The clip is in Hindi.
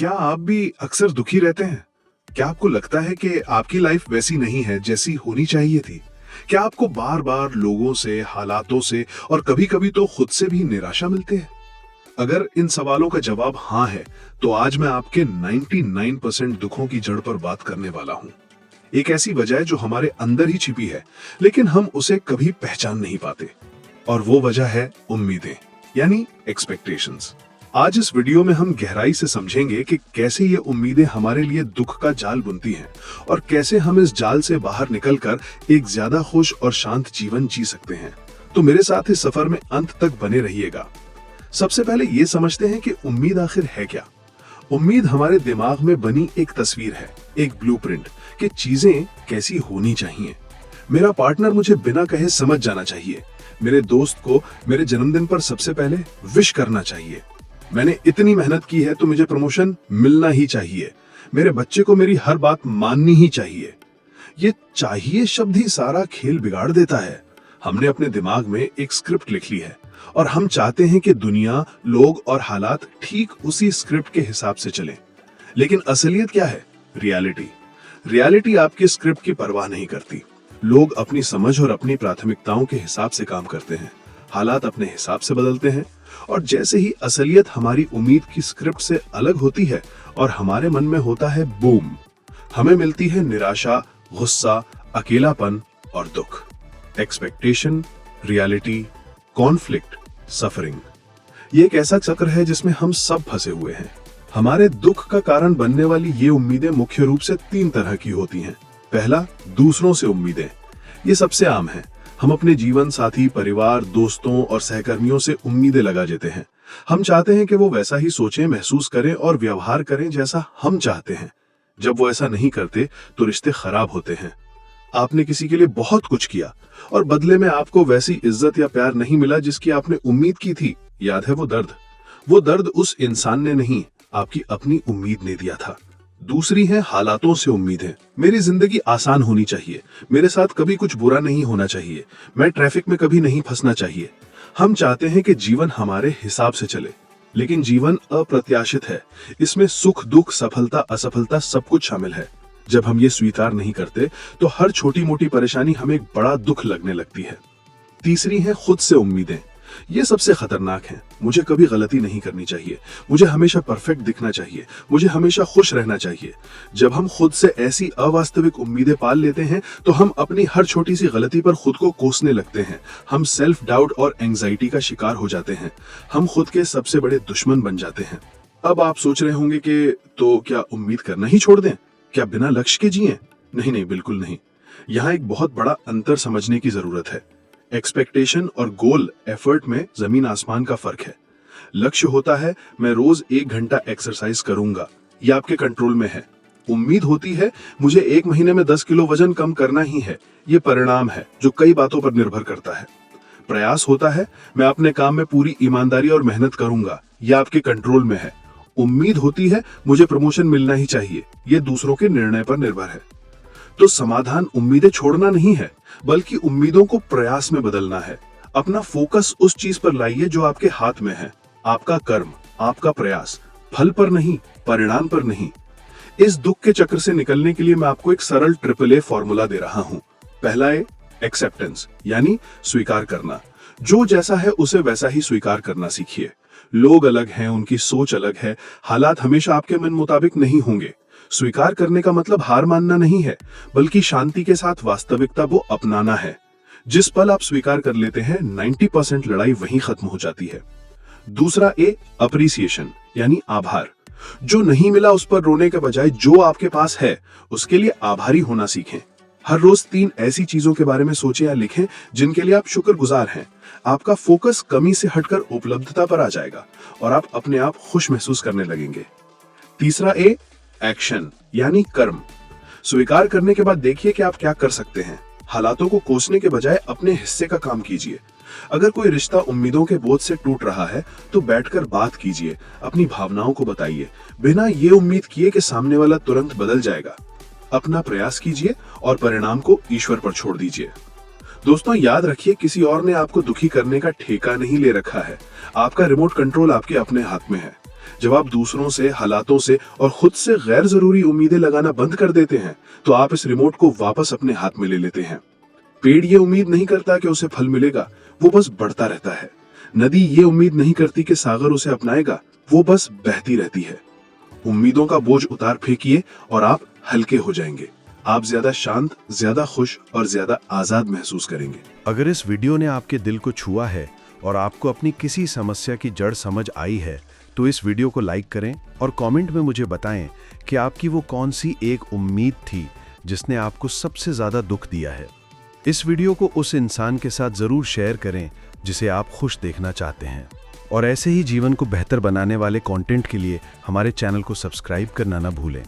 क्या आप भी अक्सर दुखी रहते हैं? क्या आपको लगता है कि आपकी लाइफ वैसी नहीं है जैसी होनी चाहिए थी? क्या आपको बार-बार लोगों से, हालातों से और कभी-कभी तो खुद से भी निराशा मिलती है? अगर इन सवालों का जवाब हाँ है, तो आज मैं आपके 99% दुखों की जड़ पर बात करने वाला हूं। एक ऐसी वजह है जो हमारे अंदर ही छिपी है, लेकिन हम उसे कभी पहचान नहीं पाते। और वो वजह है उम्मीदें, यानी एक्सपेक्टेशंस। आज इस वीडियो में हम गहराई से समझेंगे कि कैसे ये उम्मीदें हमारे लिए दुख का जाल बुनती हैं और कैसे हम इस जाल से बाहर निकलकर एक ज्यादा खुश और शांत जीवन जी सकते हैं। तो मेरे साथ इस सफर में अंत तक बने रहिएगा। सबसे पहले ये समझते हैं कि उम्मीद आखिर है क्या। उम्मीद हमारे दिमाग में बनी एक तस्वीर है, एक ब्लूप्रिंट कि चीजें कैसी होनी चाहिए। मेरा पार्टनर मुझे बिना कहे समझ जाना चाहिए। मेरे दोस्त को मेरे जन्मदिन पर सबसे पहले विश करना चाहिए। मैंने इतनी मेहनत की है तो मुझे प्रमोशन मिलना ही चाहिए। मेरे बच्चे को मेरी हर बात माननी ही चाहिए। ये चाहिए शब्द ही सारा खेल बिगाड़ देता है। हमने अपने दिमाग में एक स्क्रिप्ट लिख ली है और हम चाहते हैं कि दुनिया, लोग और हालात ठीक उसी स्क्रिप्ट के हिसाब से चलें। लेकिन असलियत क्या है? रियलिटी आपकी स्क्रिप्ट की परवाह नहीं करती। लोग अपनी समझ और अपनी प्राथमिकताओं के हिसाब से काम करते हैं। हालात अपने हिसाब से बदलते हैं और जैसे ही असलियत हमारी उम्मीद की स्क्रिप्ट से अलग होती है और हमारे मन में होता है बूम, हमें मिलती है निराशा, गुस्सा, अकेलापन और दुख। एक्सपेक्टेशन, रियलिटी, कॉन्फ्लिक्ट, सफरिंग, ये एक ऐसा चक्र है जिसमें हम सब फंसे हुए हैं। हमारे दुख का कारण बनने वाली ये उम्मीदें मुख्य रूप से 3 तरह की होती हैं। पहला, दूसरों से उम्मीदें। ये सबसे आम है। हम अपने जीवन साथी, परिवार, दोस्तों और सहकर्मियों से उम्मीदें लगा देते हैं। हम चाहते हैं कि वो वैसा ही सोचें, महसूस करें और व्यवहार करें जैसा हम चाहते हैं। जब वो ऐसा नहीं करते तो रिश्ते खराब होते हैं। आपने किसी के लिए बहुत कुछ किया और बदले में आपको वैसी इज्जत या प्यार नहीं मिला जिसकी आपने उम्मीद की थी। याद है वो दर्द? वो दर्द उस इंसान ने नहीं, आपकी अपनी उम्मीद ने दिया था। दूसरी है हालातों से उम्मीदें। मेरी जिंदगी आसान होनी चाहिए, मेरे साथ कभी कुछ बुरा नहीं होना चाहिए, मैं ट्रैफिक में कभी नहीं फंसना चाहिए। हम चाहते हैं कि जीवन हमारे हिसाब से चले, लेकिन जीवन अप्रत्याशित है। इसमें सुख, दुख, सफलता, असफलता सब कुछ शामिल है। जब हम ये स्वीकार नहीं करते तो हर छोटी मोटी परेशानी हमें एक बड़ा दुख लगने लगती है। तीसरी है खुद से उम्मीदें। ये सबसे खतरनाक है। मुझे कभी गलती नहीं करनी चाहिए, मुझे हमेशा परफेक्ट दिखना चाहिए, मुझे हमेशा खुश रहना चाहिए। जब हम खुद से ऐसी अवास्तविक उम्मीदें पाल लेते हैं तो हम अपनी हर छोटी सी गलती पर खुद को कोसने लगते हैं। हम सेल्फ डाउट और एंजाइटी का शिकार हो जाते हैं। हम खुद के सबसे बड़े दुश्मन बन जाते हैं। अब आप सोच रहे होंगे कि तो क्या उम्मीद करना ही छोड़ दें? क्या बिना लक्ष्य के जिएं? नहीं, बिल्कुल नहीं। यहाँ एक बहुत बड़ा अंतर समझने की जरूरत है। एक्सपेक्टेशन और गोल, एफर्ट में जमीन आसमान का फर्क है। लक्ष्य होता है मैं रोज 1 घंटा एक्सरसाइज करूंगा, ये आपके कंट्रोल में है। उम्मीद होती है मुझे 1 महीने में 10 किलो वजन कम करना ही है, ये परिणाम है जो कई बातों पर निर्भर करता है। प्रयास होता है मैं अपने काम में पूरी ईमानदारी और मेहनत करूंगा, यह आपके कंट्रोल में है। उम्मीद होती है मुझे प्रमोशन मिलना ही चाहिए, ये दूसरों के निर्णय पर निर्भर है। तो समाधान उम्मीदें छोड़ना नहीं है, बल्कि उम्मीदों को प्रयास में बदलना है। अपना फोकस उस चीज पर लाइए जो आपके हाथ में है। आपका कर्म, आपका प्रयास, फल पर नहीं, परिणाम पर नहीं। इस दुख के चक्र से निकलने के लिए मैं आपको एक सरल AAA फॉर्मूला दे रहा हूं। पहला है एक्सेप्टेंस, यानी स्वीकार करना। जो जैसा है उसे वैसा ही स्वीकार करना सीखिए। लोग अलग हैं, उनकी सोच अलग है, हालात हमेशा आपके मन मुताबिक नहीं होंगे। स्वीकार करने का मतलब हार मानना नहीं है, बल्कि शांति के साथ वास्तविकता को अपनाना है। जिस पल आप स्वीकार कर लेते हैं 90% लड़ाई वहीं खत्म हो जाती है। दूसरा ए, अप्रिसिएशन, यानी आभार। जो नहीं मिला उस पर रोने के बजाय जो आपके पास है उसके लिए आभारी होना सीखें। हर रोज 3 ऐसी चीजों के बारे में सोचें या लिखें जिनके लिए आप शुक्रगुजार हैं। आपका फोकस कमी से हटकर उपलब्धता पर आ जाएगा और आप अपने आप खुश महसूस करने लगेंगे। तीसरा ए, एक्शन, यानी कर्म। स्वीकार करने के बाद देखिए कि आप क्या कर सकते हैं। हालातों को कोसने के बजाय अपने हिस्से का काम कीजिए। अगर कोई रिश्ता उम्मीदों के बोझ से टूट रहा है तो बैठकर बात कीजिए, अपनी भावनाओं को बताइए, बिना ये उम्मीद किए कि सामने वाला तुरंत बदल जाएगा। अपना प्रयास कीजिए और परिणाम को ईश्वर पर छोड़ दीजिए। दोस्तों, याद रखिए किसी और ने आपको दुखी करने का ठेका नहीं ले रखा है। आपका रिमोट कंट्रोल आपके अपने हाथ में है। जब आप दूसरों से, हालातों से और खुद से गैर जरूरी उम्मीदें लगाना बंद कर देते हैं, तो आप इस रिमोट को वापस अपने हाथ में ले लेते हैं। पेड़ ये उम्मीद नहीं करता कि उसे फल मिलेगा, वो बस बढ़ता रहता है। नदी ये उम्मीद नहीं करती कि सागर उसे अपनाएगा, वो बस बहती रहती है। उम्मीदों का बोझ उतार फेंकिए और आप हल्के हो जाएंगे। आप ज्यादा शांत, ज्यादा खुश और ज्यादा आजाद महसूस करेंगे। अगर इस वीडियो ने आपके दिल को छुआ है और आपको अपनी किसी समस्या की जड़ समझ आई है, तो इस वीडियो को लाइक करें और कमेंट में मुझे बताएं कि आपकी वो कौन सी एक उम्मीद थी जिसने आपको सबसे ज़्यादा दुख दिया है। इस वीडियो को उस इंसान के साथ ज़रूर शेयर करें जिसे आप खुश देखना चाहते हैं। और ऐसे ही जीवन को बेहतर बनाने वाले कंटेंट के लिए हमारे चैनल को सब्सक्राइब करना ना भूलें।